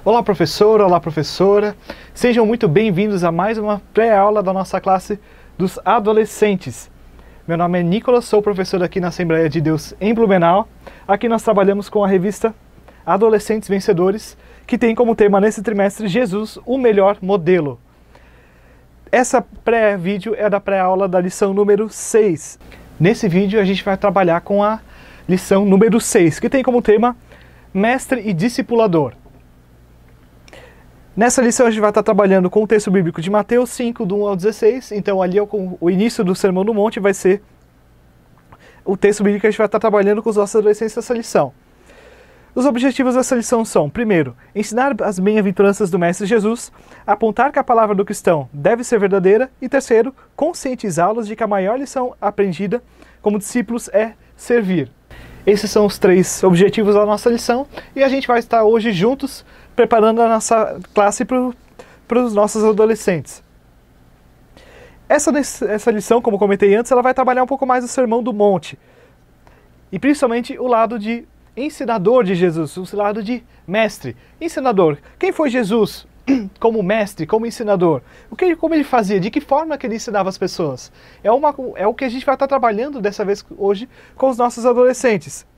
Olá professor, olá professora, sejam muito bem-vindos a mais uma pré-aula da nossa classe dos adolescentes. Meu nome é Nicolas, sou professor aqui na Assembleia de Deus em Blumenau. Aqui nós trabalhamos com a revista Adolescentes Vencedores, que tem como tema nesse trimestre Jesus, o melhor modelo. Essa pré-vídeo é da pré-aula da lição número 6. Nesse vídeo a gente vai trabalhar com a lição número 6, que tem como tema Mestre e Discipulador. Nessa lição a gente vai estar trabalhando com o texto bíblico de Mateus 5, do 1 ao 16, então ali o início do Sermão do Monte vai ser o texto bíblico que a gente vai estar trabalhando com os nossos adolescentes nessa lição. Os objetivos dessa lição são, primeiro, ensinar as bem-aventuranças do Mestre Jesus, apontar que a palavra do cristão deve ser verdadeira e, terceiro, conscientizá-los de que a maior lição aprendida como discípulos é servir. Esses são os três objetivos da nossa lição e a gente vai estar hoje juntos preparando a nossa classe para os nossos adolescentes. Essa lição, como comentei antes, ela vai trabalhar um pouco mais o Sermão do Monte. E principalmente o lado de ensinador de Jesus, o lado de mestre. Ensinador. Quem foi Jesus como mestre, como ensinador? Como ele fazia? De que forma que ele ensinava as pessoas? É o que a gente vai estar trabalhando dessa vez hoje com os nossos adolescentes.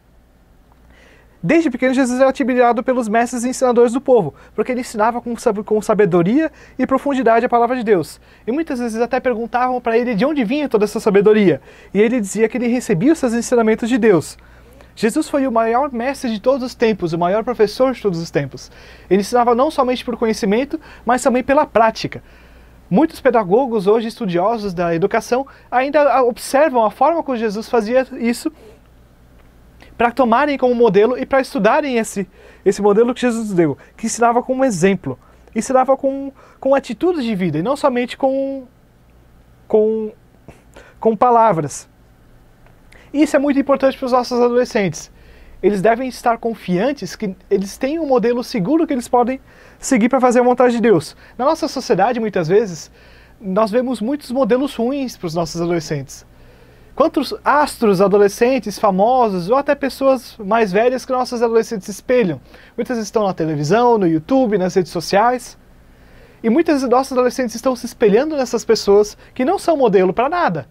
Desde pequeno, Jesus era admirado pelos mestres e ensinadores do povo, porque ele ensinava com sabedoria e profundidade a palavra de Deus. E muitas vezes até perguntavam para ele de onde vinha toda essa sabedoria. E ele dizia que ele recebia os seus ensinamentos de Deus. Jesus foi o maior mestre de todos os tempos, o maior professor de todos os tempos. Ele ensinava não somente por conhecimento, mas também pela prática. Muitos pedagogos, hoje estudiosos da educação, ainda observam a forma como Jesus fazia isso, para tomarem como modelo e para estudarem esse modelo que Jesus deu, que ensinava com um exemplo, ensinava com atitudes de vida, e não somente com palavras. E isso é muito importante para os nossos adolescentes. Eles devem estar confiantes que eles têm um modelo seguro que eles podem seguir para fazer a vontade de Deus. Na nossa sociedade, muitas vezes, nós vemos muitos modelos ruins para os nossos adolescentes. Quantos astros adolescentes famosos ou até pessoas mais velhas que nossos adolescentes espelham? Muitas estão na televisão, no YouTube, nas redes sociais. E muitos dos nossos adolescentes estão se espelhando nessas pessoas que não são modelo para nada.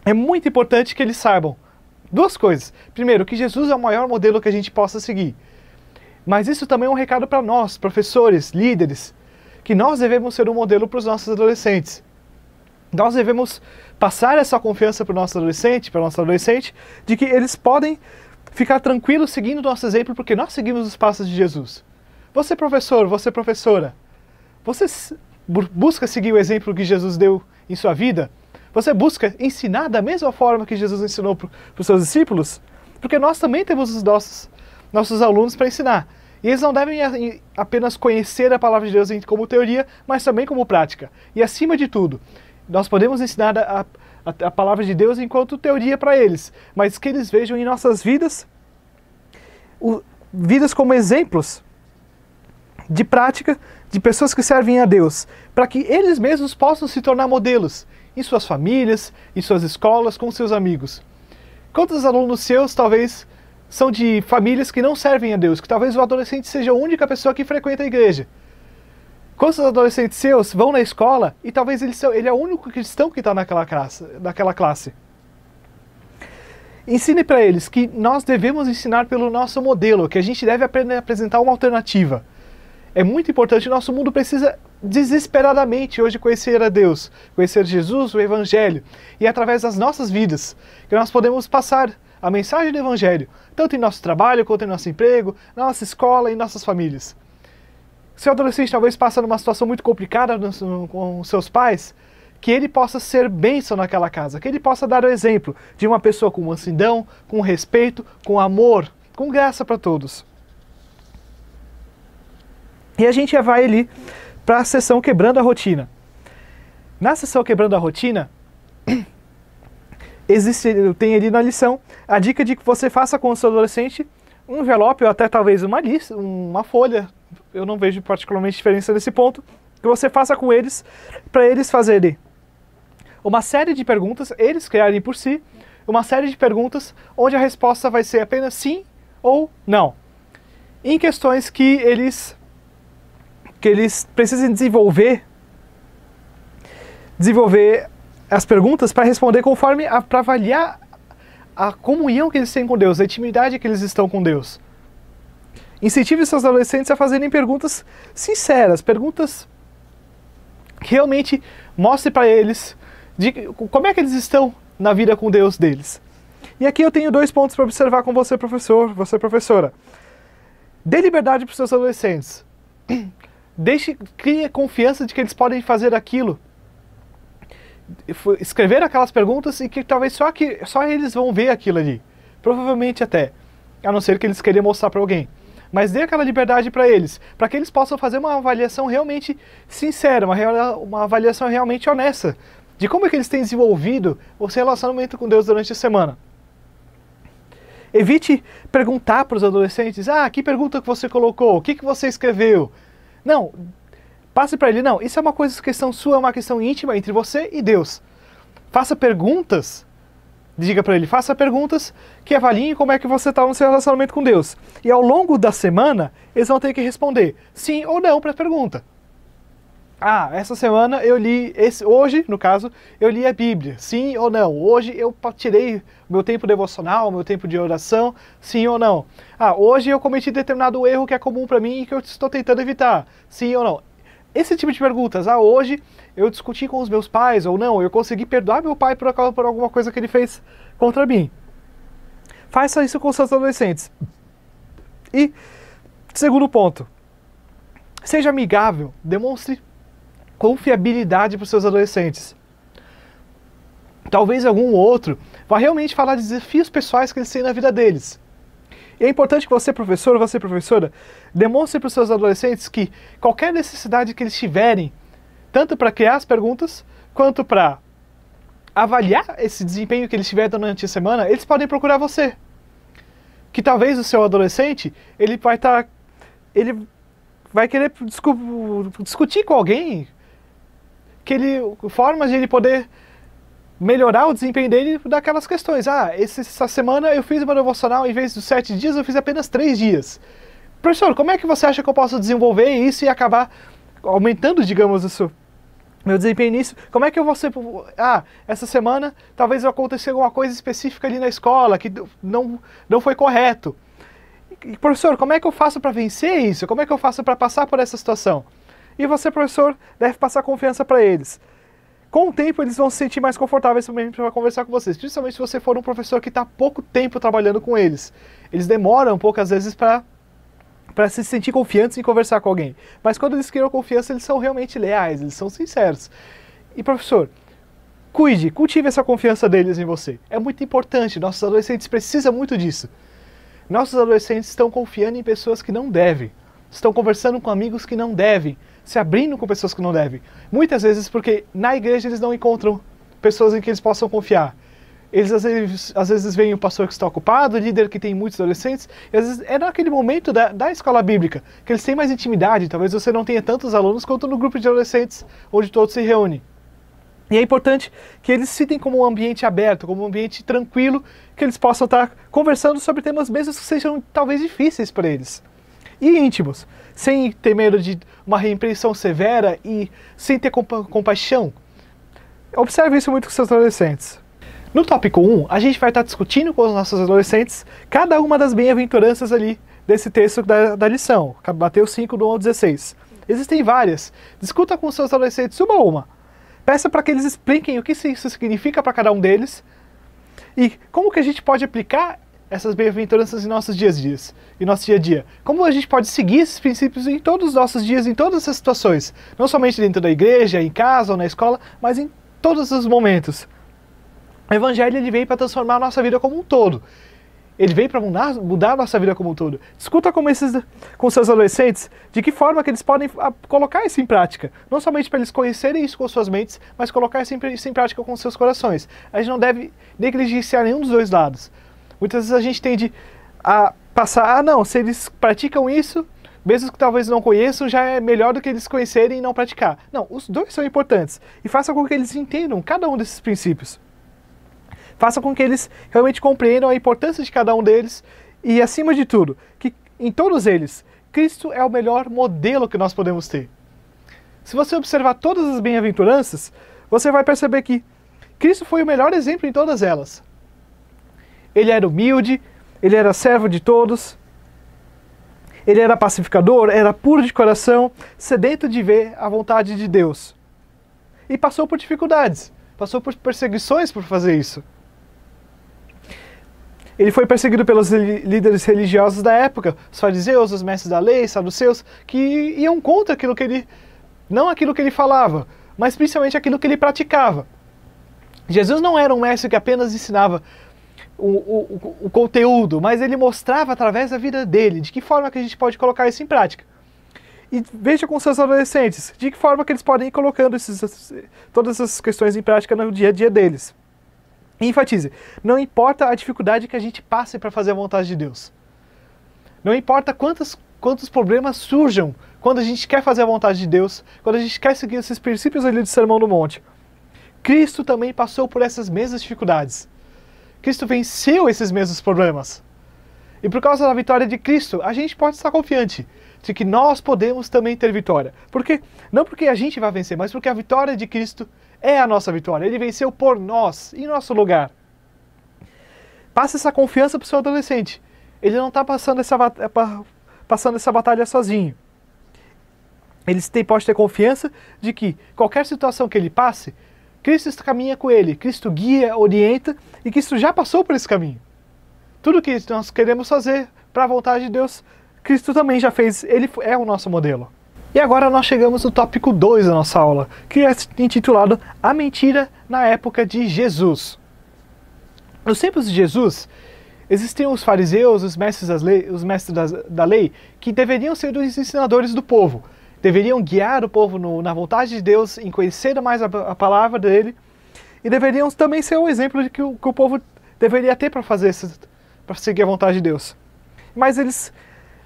É muito importante que eles saibam duas coisas. Primeiro, que Jesus é o maior modelo que a gente possa seguir. Mas isso também é um recado para nós, professores, líderes, que nós devemos ser um modelo para os nossos adolescentes. Nós devemos passar essa confiança para o nosso adolescente, de que eles podem ficar tranquilos seguindo o nosso exemplo, porque nós seguimos os passos de Jesus. Você professor, você professora, você busca seguir o exemplo que Jesus deu em sua vida? Você busca ensinar da mesma forma que Jesus ensinou para os seus discípulos? Porque nós também temos os nossos alunos para ensinar. E eles não devem apenas conhecer a palavra de Deus como teoria, mas também como prática. E acima de tudo, nós podemos ensinar a palavra de Deus enquanto teoria para eles, mas que eles vejam em nossas vidas, vidas como exemplos de prática de pessoas que servem a Deus, para que eles mesmos possam se tornar modelos em suas famílias, em suas escolas, com seus amigos. Quantos alunos seus talvez são de famílias que não servem a Deus, que talvez o adolescente seja a única pessoa que frequenta a igreja? Quantos adolescentes seus vão na escola e talvez ele é o único cristão que está naquela classe? Ensine para eles que nós devemos ensinar pelo nosso modelo, que a gente deve apresentar uma alternativa. É muito importante, o nosso mundo precisa desesperadamente hoje conhecer a Deus, conhecer Jesus, o Evangelho, e através das nossas vidas, que nós podemos passar a mensagem do Evangelho, tanto em nosso trabalho, quanto em nosso emprego, na nossa escola e em nossas famílias. Se o adolescente talvez passe numa situação muito complicada com seus pais, que ele possa ser bênção naquela casa, que ele possa dar o exemplo de uma pessoa com mansidão, com respeito, com amor, com graça para todos. E a gente vai ali para a sessão Quebrando a Rotina. Na sessão Quebrando a Rotina, tem ali na lição a dica de que você faça com o seu adolescente um envelope ou até talvez uma lista, uma folha. Eu não vejo particularmente diferença nesse ponto, que você faça com eles, para eles fazerem uma série de perguntas, eles criarem por si, uma série de perguntas onde a resposta vai ser apenas sim ou não. em questões que eles precisem desenvolver as perguntas para responder conforme, para avaliar a comunhão que eles têm com Deus, a intimidade que eles estão com Deus. Incentive seus adolescentes a fazerem perguntas sinceras, perguntas que realmente mostrem para eles como é que eles estão na vida com Deus deles. E aqui eu tenho 2 pontos para observar com você, professor, você, professora. Dê liberdade para os seus adolescentes. Crie confiança de que eles podem fazer aquilo. Escrever aquelas perguntas e que talvez só eles vão ver aquilo ali. Provavelmente até. A não ser que eles queiram mostrar para alguém. Mas dê aquela liberdade para eles que eles possam fazer uma avaliação realmente sincera, uma avaliação realmente honesta de como é que eles têm desenvolvido o seu relacionamento com Deus durante a semana. Evite perguntar para os adolescentes, que pergunta que você colocou, o que você escreveu. Não, passe para ele, não, isso é uma questão sua, é uma questão íntima entre você e Deus. Faça perguntas, diga para ele, faça perguntas que avaliem como é que você está no seu relacionamento com Deus. E ao longo da semana, eles vão ter que responder sim ou não para a pergunta. Essa semana eu li, hoje, no caso, eu li a Bíblia, sim ou não? Hoje eu tirei meu tempo devocional, meu tempo de oração, sim ou não? Hoje eu cometi determinado erro que é comum para mim e que eu estou tentando evitar, sim ou não? Esse tipo de perguntas, hoje eu discuti com os meus pais ou não, eu consegui perdoar meu pai por alguma coisa que ele fez contra mim. Faça isso com seus adolescentes. E, segundo ponto, seja amigável, demonstre confiabilidade para os seus adolescentes. Talvez algum outro vá realmente falar de desafios pessoais que eles têm na vida deles. E é importante que você, professor, você, professora, demonstre para os seus adolescentes que qualquer necessidade que eles tiverem, tanto para criar as perguntas, quanto para avaliar esse desempenho que eles tiverem durante a semana, eles podem procurar você. Que talvez o seu adolescente, ele vai querer discutir com alguém formas de ele poder melhorar o desempenho dele daquelas questões. Essa semana eu fiz uma devocional, em vez de 7 dias, eu fiz apenas 3 dias. Professor, como é que você acha que eu posso desenvolver isso e acabar aumentando, digamos, meu desempenho nisso? Como é que eu vou ser... essa semana talvez aconteça alguma coisa específica ali na escola que não foi correto. E, professor, como é que eu faço para vencer isso? Como é que eu faço para passar por essa situação? E você, professor, deve passar confiança para eles. Com o tempo, eles vão se sentir mais confortáveis também para conversar com vocês. Principalmente se você for um professor que está há pouco tempo trabalhando com eles. Eles demoram um pouco, às vezes, para se sentir confiantes em conversar com alguém. Mas quando eles criam confiança, eles são realmente leais, eles são sinceros. E, professor, cultive essa confiança deles em você. É muito importante, nossos adolescentes precisam muito disso. Nossos adolescentes estão confiando em pessoas que não devem. Estão conversando com amigos que não devem. Se abrindo com pessoas que não devem. Muitas vezes porque na igreja eles não encontram pessoas em que eles possam confiar. Eles às vezes veem o pastor que está ocupado, o líder que tem muitos adolescentes, e às vezes é naquele momento da escola bíblica, que eles têm mais intimidade, talvez você não tenha tantos alunos quanto no grupo de adolescentes, onde todos se reúnem. E é importante que eles se sintam como um ambiente aberto, como um ambiente tranquilo, que eles possam estar conversando sobre temas mesmo que sejam talvez difíceis para eles. E íntimos, sem ter medo de uma repreensão severa e sem ter compaixão. Observe isso muito com seus adolescentes. No tópico 1, a gente vai estar discutindo com os nossos adolescentes cada uma das bem-aventuranças ali desse texto da lição, Mateus 5, do 1 ao 16. Existem várias. Discuta com os seus adolescentes uma a uma. Peça para que eles expliquem o que isso significa para cada um deles e como que a gente pode aplicar essas bem-aventuranças em nossos dias, em nosso dia a dia. Como a gente pode seguir esses princípios em todos os nossos dias, em todas as situações. Não somente dentro da igreja, em casa ou na escola, mas em todos os momentos. O Evangelho ele veio para transformar a nossa vida como um todo. Ele veio para mudar a nossa vida como um todo. Discuta com seus adolescentes de que forma que eles podem colocar isso em prática. Não somente para eles conhecerem isso com suas mentes, mas colocar isso em prática com seus corações. A gente não deve negligenciar nenhum dos dois lados. Muitas vezes a gente tende a passar, não, se eles praticam isso, mesmo que talvez não conheçam, já é melhor do que eles conhecerem e não praticar. Não, os dois são importantes. E faça com que eles entendam cada um desses princípios. Faça com que eles realmente compreendam a importância de cada um deles e, acima de tudo, que em todos eles, Cristo é o melhor modelo que nós podemos ter. Se você observar todas as bem-aventuranças, você vai perceber que Cristo foi o melhor exemplo em todas elas. Ele era humilde, ele era servo de todos, ele era pacificador, era puro de coração, sedento de ver a vontade de Deus. E passou por dificuldades, passou por perseguições por fazer isso. Ele foi perseguido pelos líderes religiosos da época, os fariseus, os mestres da lei, saduceus, que iam contra aquilo que ele, não aquilo que ele falava, mas principalmente aquilo que ele praticava. Jesus não era um mestre que apenas ensinava o conteúdo, mas ele mostrava através da vida dele, de que forma que a gente pode colocar isso em prática. E veja com seus adolescentes, de que forma que eles podem ir colocando todas essas questões em prática no dia a dia deles. E enfatize, não importa a dificuldade que a gente passe para fazer a vontade de Deus. Não importa quantos problemas surjam quando a gente quer fazer a vontade de Deus, quando a gente quer seguir esses princípios ali do Sermão do Monte. Cristo também passou por essas mesmas dificuldades. Cristo venceu esses mesmos problemas. E por causa da vitória de Cristo, a gente pode estar confiante de que nós podemos também ter vitória. Não porque a gente vai vencer, mas porque a vitória de Cristo é a nossa vitória. Ele venceu por nós, em nosso lugar. Passa essa confiança para o seu adolescente. Ele não está passando essa batalha sozinho. Ele pode ter confiança de que qualquer situação que ele passe, Cristo caminha com ele, Cristo guia, orienta, e Cristo já passou por esse caminho. Tudo que nós queremos fazer para a vontade de Deus, Cristo também já fez, ele é o nosso modelo. E agora nós chegamos no tópico 2 da nossa aula, que é intitulado A Mentira na Época de Jesus. Nos tempos de Jesus, existiam os fariseus, os mestres da lei, que deveriam ser os ensinadores do povo. Deveriam guiar o povo na vontade de Deus, em conhecer mais a palavra dele, e deveriam também ser o exemplo de que o povo deveria ter para seguir a vontade de Deus. Mas eles,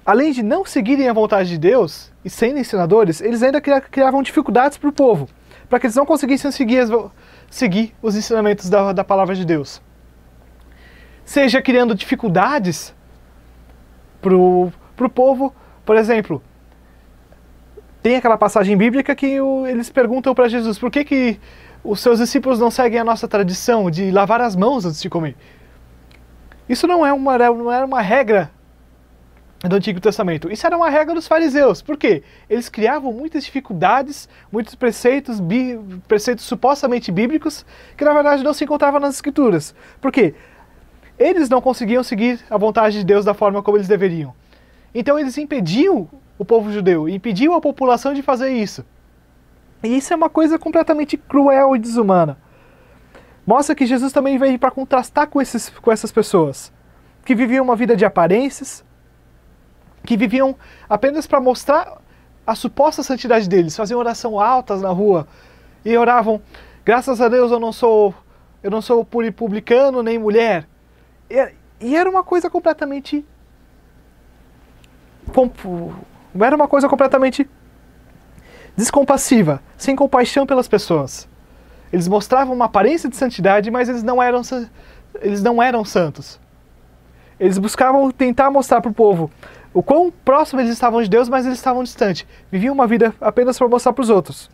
além de não seguirem a vontade de Deus, e sendo ensinadores, eles ainda criavam dificuldades para o povo, para que eles não conseguissem seguir os ensinamentos da palavra de Deus. Seja criando dificuldades para o povo, por exemplo, tem aquela passagem bíblica que eles perguntam para Jesus por que os seus discípulos não seguem a nossa tradição de lavar as mãos antes de comer. Isso não era uma regra do Antigo Testamento. Isso era uma regra dos fariseus. Por quê? Eles criavam muitas dificuldades, muitos preceitos supostamente bíblicos, que na verdade não se encontravam nas Escrituras. Por quê? Eles não conseguiam seguir a vontade de Deus da forma como eles deveriam. Então eles impediam o povo judeu, impediam a população de fazer isso. E isso é uma coisa completamente cruel e desumana. Mostra que Jesus também veio para contrastar com essas pessoas, que viviam uma vida de aparências, que viviam apenas para mostrar a suposta santidade deles, faziam oração altas na rua e oravam, graças a Deus eu não sou publicano nem mulher. E era uma coisa completamente descompassiva, sem compaixão pelas pessoas. Eles mostravam uma aparência de santidade, mas eles não eram santos. Eles buscavam tentar mostrar para o povo o quão próximo eles estavam de Deus, mas eles estavam distantes. Viviam uma vida apenas para mostrar para os outros.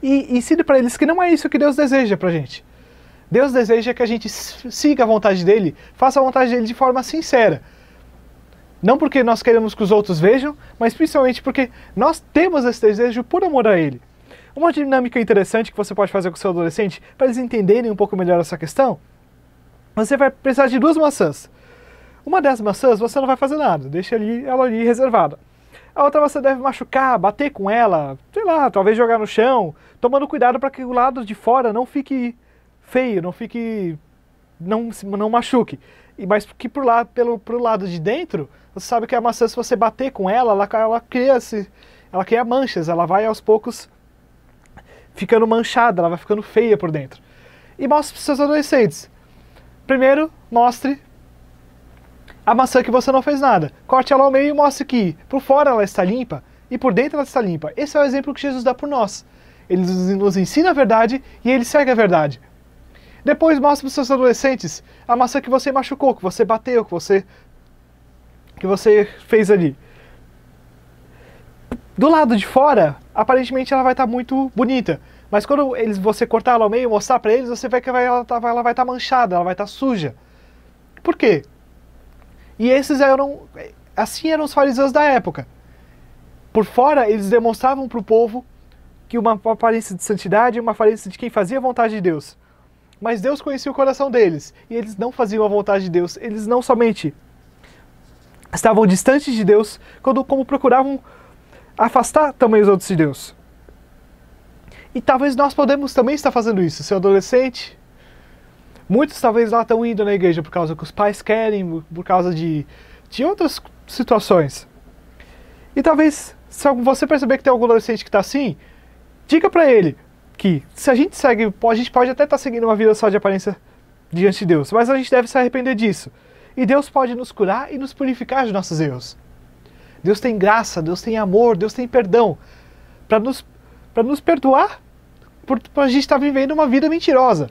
E ensine para eles que não é isso que Deus deseja para a gente. Deus deseja que a gente siga a vontade dele, faça a vontade dele de forma sincera. Não porque nós queremos que os outros vejam, mas principalmente porque nós temos esse desejo por amor a ele. Uma dinâmica interessante que você pode fazer com o seu adolescente, para eles entenderem um pouco melhor essa questão, você vai precisar de 2 maçãs. Uma das maçãs você não vai fazer nada, deixa ela ali reservada. A outra você deve machucar, bater com ela, sei lá, talvez jogar no chão, tomando cuidado para que o lado de fora não fique feio, não machuque. Mas que pro lado de dentro, você sabe que a maçã, se você bater com ela cria manchas, ela vai aos poucos ficando manchada, ela vai ficando feia por dentro. E mostre para os seus adolescentes. Primeiro, mostre a maçã que você não fez nada. Corte ela ao meio e mostre que por fora ela está limpa e por dentro ela está limpa. Esse é o exemplo que Jesus dá por nós. Ele nos ensina a verdade e ele segue a verdade. Depois mostre para os seus adolescentes a maçã que você machucou, que você bateu, que você que você fez ali. Do lado de fora, aparentemente ela vai estar muito bonita. Mas quando você cortar ela ao meio e mostrar para eles, você vê que ela vai estar manchada, ela vai estar suja. Por quê? E assim eram os fariseus da época. Por fora, eles demonstravam para o povo que uma aparência de santidade, uma aparência de quem fazia a vontade de Deus. Mas Deus conhecia o coração deles, e eles não faziam a vontade de Deus. Eles não somente estavam distantes de Deus, como procuravam afastar também os outros de Deus. E talvez nós podemos também estar fazendo isso. Seu adolescente, muitos talvez lá estão indo na igreja por causa que os pais querem, por causa de outras situações. E talvez, se você perceber que tem algum adolescente que está assim, diga para ele que se a gente segue, a gente pode até estar seguindo uma vida só de aparência diante de Deus, mas a gente deve se arrepender disso. E Deus pode nos curar e nos purificar de nossos erros. Deus tem graça, Deus tem amor, Deus tem perdão para nos perdoar por a gente estar vivendo uma vida mentirosa.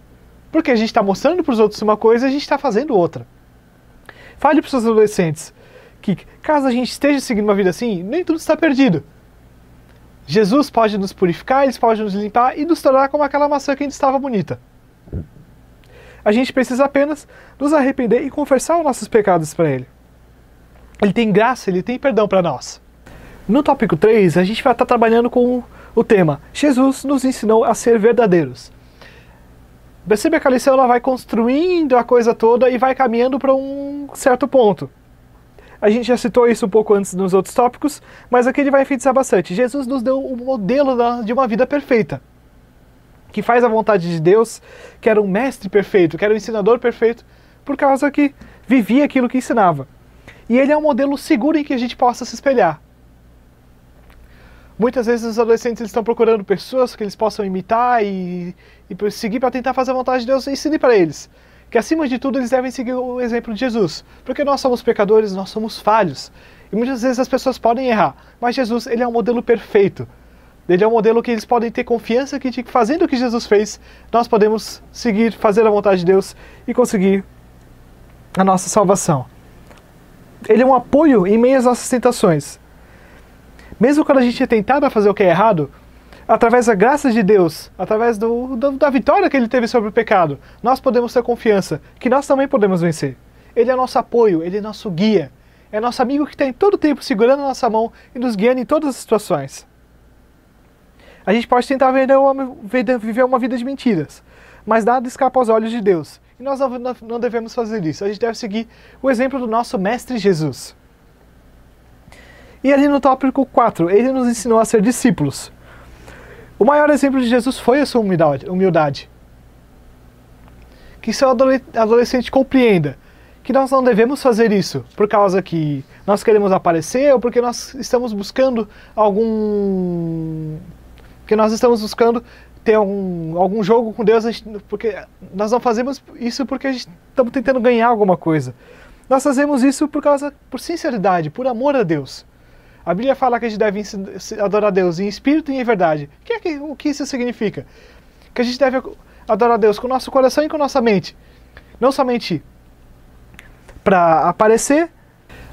Porque a gente está mostrando para os outros uma coisa e a gente está fazendo outra. Fale para os seus adolescentes que, caso a gente esteja seguindo uma vida assim, nem tudo está perdido. Jesus pode nos purificar, Ele pode nos limpar e nos tornar como aquela maçã que ainda estava bonita. A gente precisa apenas nos arrepender e confessar os nossos pecados para Ele. Ele tem graça, Ele tem perdão para nós. No tópico 3, a gente vai estar trabalhando com o tema Jesus nos ensinou a ser verdadeiros. Percebe que a lição ela vai construindo a coisa toda e vai caminhando para um certo ponto. A gente já citou isso um pouco antes nos outros tópicos, mas aqui ele vai enfatizar bastante. Jesus nos deu o modelo de uma vida perfeita, que faz a vontade de Deus, que era um mestre perfeito, que era um ensinador perfeito, por causa que vivia aquilo que ensinava. E ele é um modelo seguro em que a gente possa se espelhar. Muitas vezes os adolescentes estão procurando pessoas que eles possam imitar e seguir para tentar fazer a vontade de Deus e ensinar para eles. Que acima de tudo eles devem seguir o exemplo de Jesus. Porque nós somos pecadores, nós somos falhos. E muitas vezes as pessoas podem errar. Mas Jesus, ele é um modelo perfeito. Ele é um modelo que eles podem ter confiança que fazendo o que Jesus fez, nós podemos seguir, fazer a vontade de Deus e conseguir a nossa salvação. Ele é um apoio em meio às nossas tentações. Mesmo quando a gente é tentado a fazer o que é errado, através da graça de Deus, através da vitória que Ele teve sobre o pecado, nós podemos ter confiança que nós também podemos vencer. Ele é nosso apoio, Ele é nosso guia, é nosso amigo que está em todo tempo segurando a nossa mão e nos guiando em todas as situações. A gente pode tentar viver uma vida de mentiras, mas nada escapa aos olhos de Deus. E nós não devemos fazer isso, a gente deve seguir o exemplo do nosso Mestre Jesus. E ali no tópico 4, Ele nos ensinou a ser discípulos. O maior exemplo de Jesus foi a sua humildade. Que seu adolescente compreenda que nós não devemos fazer isso por causa que nós queremos aparecer ou porque nós estamos buscando ter algum jogo com Deus, porque nós não fazemos isso porque a gente estamos tentando ganhar alguma coisa. Nós fazemos isso por sinceridade, por amor a Deus. A Bíblia fala que a gente deve adorar a Deus em espírito e em verdade. O que isso significa? Que a gente deve adorar a Deus com o nosso coração e com a nossa mente. Não somente para aparecer.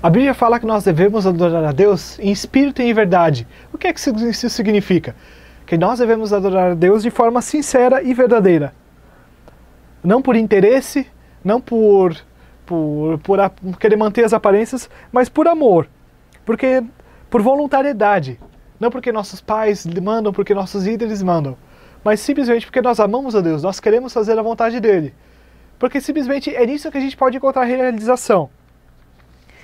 A Bíblia fala que nós devemos adorar a Deus em espírito e em verdade. O que isso significa? Que nós devemos adorar a Deus de forma sincera e verdadeira. Não por interesse, não por querer manter as aparências, mas por amor. Por voluntariedade. Não porque nossos pais mandam, porque nossos líderes mandam. Mas simplesmente porque nós amamos a Deus, nós queremos fazer a vontade dEle. Porque simplesmente é nisso que a gente pode encontrar realização.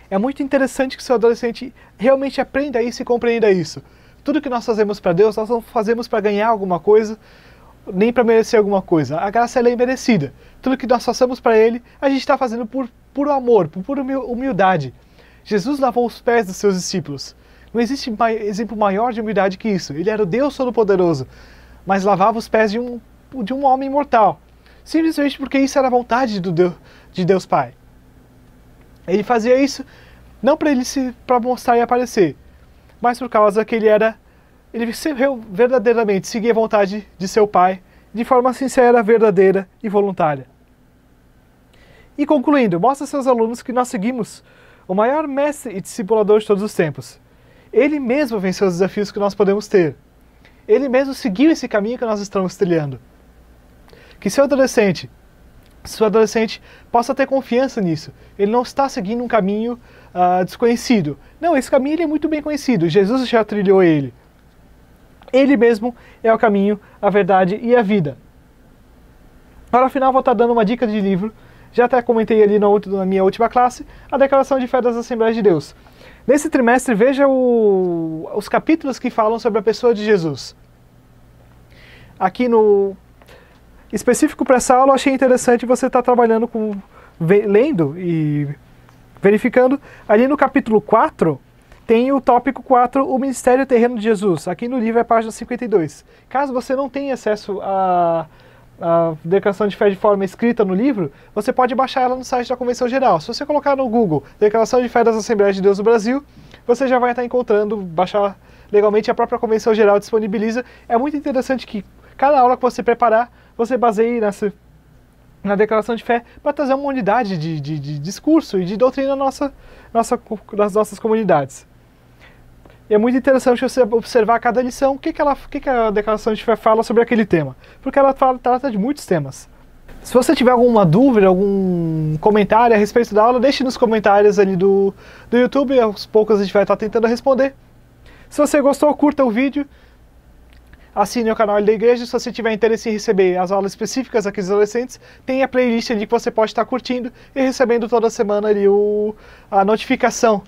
É muito interessante que o seu adolescente realmente aprenda isso e compreenda isso. Tudo que nós fazemos para Deus, nós não fazemos para ganhar alguma coisa, nem para merecer alguma coisa. A graça ela é imerecida. Tudo que nós façamos para Ele, a gente está fazendo por puro amor, por pura humildade. Jesus lavou os pés dos seus discípulos. Não existe exemplo maior de humildade que isso. Ele era o Deus Todo-Poderoso, mas lavava os pés de um homem mortal. Simplesmente porque isso era a vontade de Deus Pai. Ele fazia isso não para mostrar e aparecer, mas por causa que ele verdadeiramente seguia a vontade de seu Pai, de forma sincera, verdadeira e voluntária. E concluindo, mostra aos seus alunos que nós seguimos o maior mestre e discipulador de todos os tempos. Ele mesmo venceu os desafios que nós podemos ter. Ele mesmo seguiu esse caminho que nós estamos trilhando. Que seu adolescente, sua adolescente, possa ter confiança nisso. Ele não está seguindo um caminho desconhecido. Não, esse caminho ele é muito bem conhecido. Jesus já trilhou ele. Ele mesmo é o caminho, a verdade e a vida. Para o final, vou estar dando uma dica de livro. Já até comentei ali na minha última classe, a Declaração de Fé das Assembleias de Deus. Nesse trimestre, veja os capítulos que falam sobre a pessoa de Jesus. Aqui no específico para essa aula, achei interessante você estar trabalhando lendo e verificando. Ali no capítulo 4, tem o tópico 4, o Ministério Terreno de Jesus. Aqui no livro é página 52. Caso você não tenha acesso a Declaração de Fé de forma escrita no livro, você pode baixar ela no site da Convenção Geral. Se você colocar no Google Declaração de Fé das Assembleias de Deus do Brasil, você já vai estar encontrando, baixar legalmente, a própria Convenção Geral disponibiliza. É muito interessante que cada aula que você preparar, você baseie na Declaração de Fé para trazer uma unidade de discurso e de doutrina nas nossas comunidades. E é muito interessante você observar cada lição, o que a Declaração de Fé fala sobre aquele tema. Porque ela trata de muitos temas. Se você tiver alguma dúvida, algum comentário a respeito da aula, deixe nos comentários ali do YouTube, aos poucos a gente vai estar tentando responder. Se você gostou, curta o vídeo, assine o canal da igreja. Se você tiver interesse em receber as aulas específicas aqui dos adolescentes, tem a playlist ali que você pode estar curtindo e recebendo toda semana ali a notificação.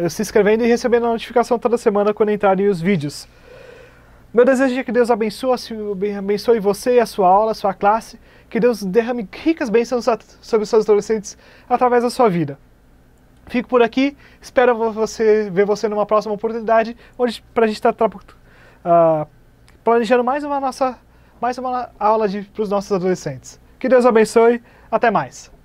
Se inscrevendo e recebendo a notificação toda semana quando entrarem os vídeos. Meu desejo é que Deus abençoe você, a sua aula, a sua classe, que Deus derrame ricas bênçãos sobre os seus adolescentes através da sua vida. Fico por aqui, espero ver você numa próxima oportunidade, para a gente estar planejando mais uma aula para os nossos adolescentes. Que Deus abençoe, até mais!